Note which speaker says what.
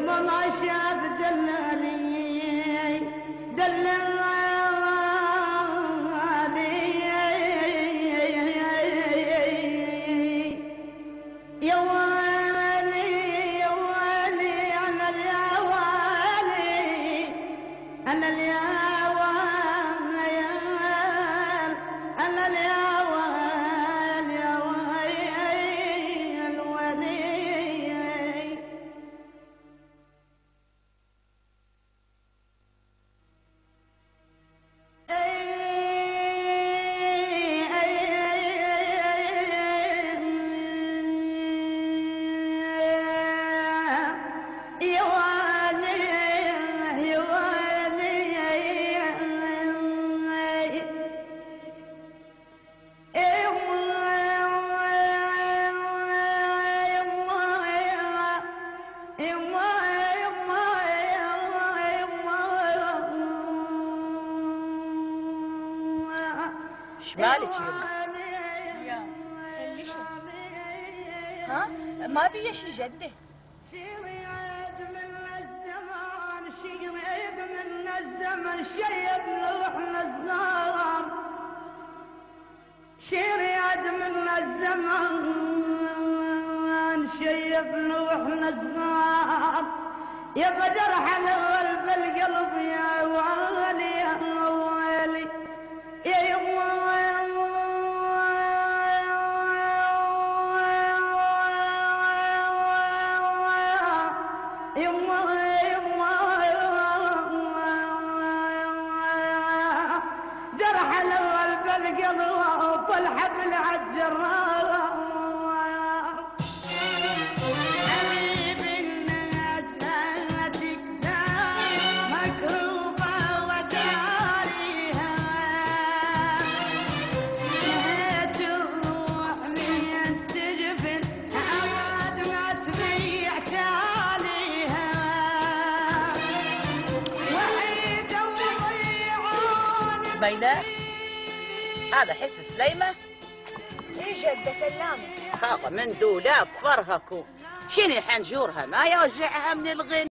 Speaker 1: ما شاف دلالي دلالي يا والي يا والي أنا اليوالي أنا اليوالي أنا اليوالي يا الولي
Speaker 2: شمالك يما؟
Speaker 3: ليش؟ ها؟ ما بي شي جده.
Speaker 1: شريد من الزمان شريد من الزمن شيد روحنا الزمان شريد من الزمان شيب روحنا الزمان يا بدر حلوة بالقلب يا والي يا والي يا جرح الاول بالقلب والحبل عالجرار حبيب الناس لا تكتاب مكروبه وداريها نهيت الروح من تجبن ابد ما تبيع تاليها وحيده وضيعون
Speaker 2: بيداء هذا حس سليمة؟
Speaker 3: اي جده سلامه.
Speaker 4: خاطة من دولاب فرهكو شنو حنجورها ما يوجعها من الغن.